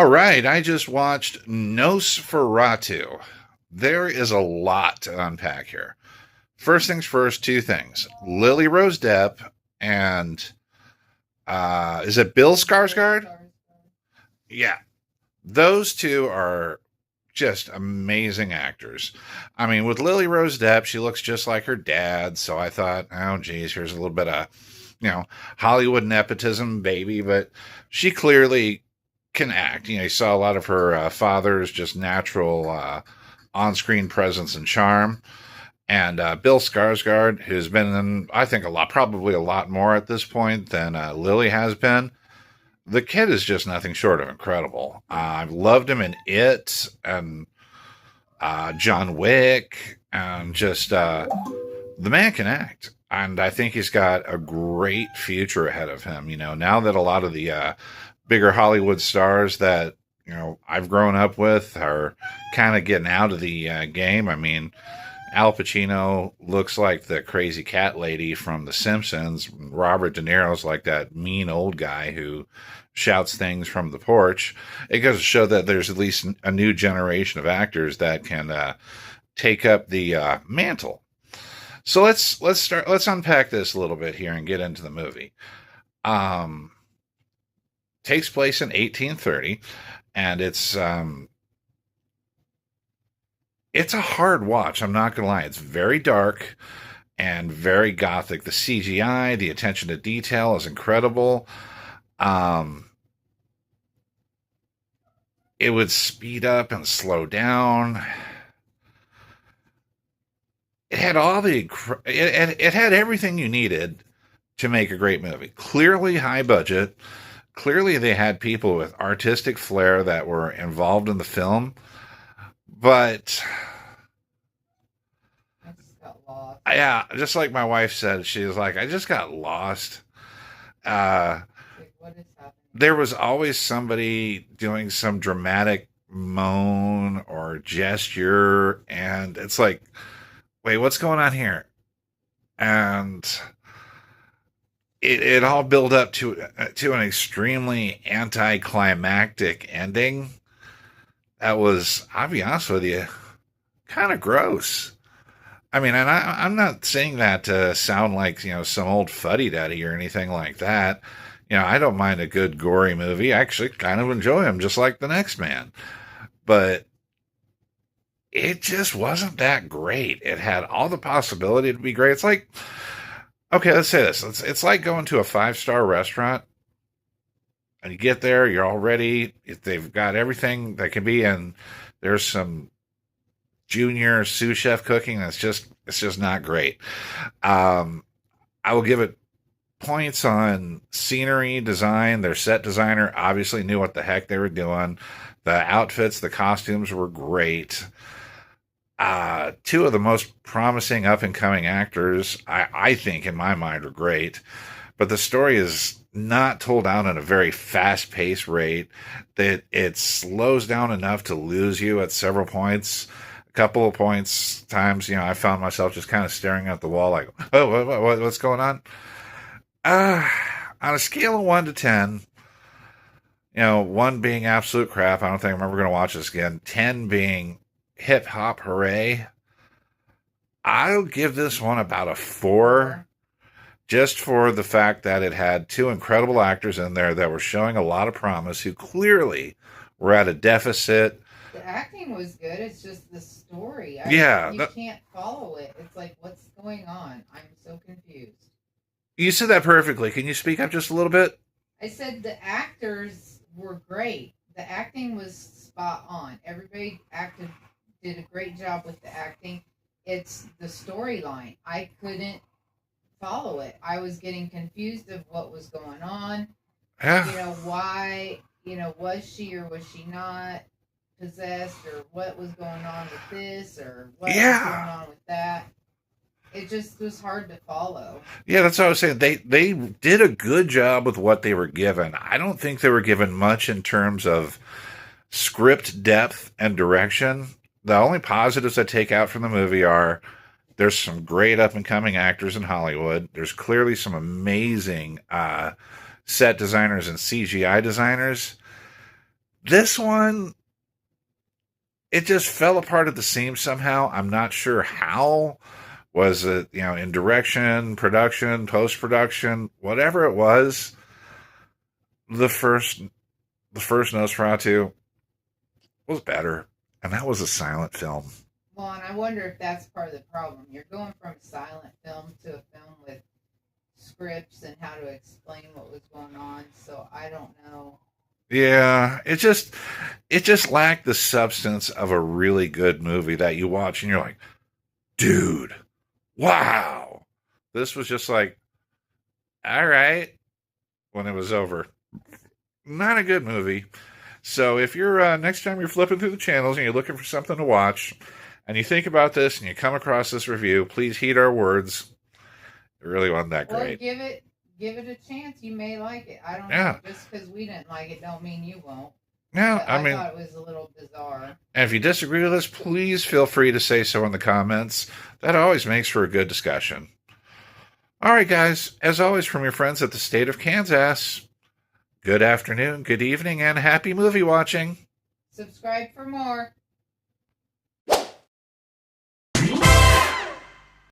All right, I just watched Nosferatu. There is a lot to unpack here. First things first, two things. Lily Rose Depp and is it Billl Skarsgård? Yeah, those two are just amazing actors. I mean, with Lily Rose Depp, she looks just like her dad, so I thought, oh geez, here's a little bit of, Hollywood nepotism, baby, but she clearly can act. You saw a lot of her father's just natural on-screen presence and charm. And Billl Skarsgård, who's been in, I think, probably a lot more at this point than Lily has been. The kid is just nothing short of incredible. I've loved him in It and John Wick, and just the man can act. And I think he's got a great future ahead of him. Now that a lot of the bigger Hollywood stars that I've grown up with are kind of getting out of the game. I mean, Al Pacino looks like the crazy cat lady from The Simpsons. Robert De Niro's like that mean old guy who shouts things from the porch. It goes to show that there's at least a new generation of actors that can take up the mantle. So let's unpack this a little bit here and get into the movie. Takes place in 1830, and it's a hard watch. I'm not gonna lie. It's very dark and very gothic. The CGI, the attention to detail is incredible. It would speed up and slow down. It had it had everything you needed to make a great movie. Clearly high budget. Clearly they had people with artistic flair that were involved in the film. But I just got lost. Yeah, just like my wife said, she was like, I just got lost. What is happening? There was always somebody doing some dramatic moan or gesture, and it's like, wait, what's going on here? And it all built up to an extremely anticlimactic ending. That was, I'll be honest with you, kind of gross. I mean, and I'm not saying that to sound like, some old fuddy-duddy or anything like that. I don't mind a good gory movie. I actually kind of enjoy them, just like The Next Man. But it just wasn't that great. It had all the possibility to be great. It's like, okay, let's say this. It's like going to a 5-star restaurant, and you get there, you're all ready. They've got everything that can be, and there's some junior sous chef cooking. It's just not great. I will give it points on scenery design. Their set designer obviously knew what the heck they were doing. The outfits, the costumes were great. Two of the most promising up-and-coming actors, I think, in my mind, are great. But the story is not told out at a very fast-paced rate. That it slows down enough to lose you at several points. A couple of times, I found myself just kind of staring at the wall like, oh, what's going on? On a scale of 1 to 10, 1 being absolute crap, I don't think I'm ever going to watch this again. 10 being hip hop hooray. I'll give this one about a 4, just for the fact that it had 2 incredible actors in there that were showing a lot of promise, who clearly were at a deficit. The acting was good. It's just the story. You can't follow it. It's like, what's going on? I'm so confused. You said that perfectly. Can you speak up just a little bit? I said the actors were great. The acting was spot on. Everybody did a great job with the acting. It's the storyline. I couldn't follow it. I was getting confused of what was going on. Yeah. Why, was she or was she not possessed, or what was going on with this, or what was going on with that. It just was hard to follow. Yeah, that's what I was saying. They did a good job with what they were given. I don't think they were given much in terms of script depth and direction. The only positives I take out from the movie are there's some great up-and-coming actors in Hollywood. There's clearly some amazing set designers and CGI designers. This one, it just fell apart at the seams somehow. I'm not sure how. Was it, in direction, production, post production, whatever it was? The first, the first Nosferatu was better, and that was a silent film. Well, and I wonder if that's part of the problem. You're going from silent film to a film with scripts and how to explain what was going on. So I don't know. Yeah, it just lacked the substance of a really good movie that you watch and you're like, dude, wow. This was just like, all right, when it was over. Not a good movie. So if you're next time you're flipping through the channels and you're looking for something to watch, and you think about this and you come across this review, please heed our words. It really wasn't that great. Or give it a chance. You may like it. I don't Yeah. know. Just because we didn't like it, don't mean you won't. No, But I thought it was a little bizarre. And if you disagree with us, please feel free to say so in the comments. That always makes for a good discussion. All right, guys. As always, from your friends at the state of Kansas, good afternoon, good evening, and happy movie watching. Subscribe for more.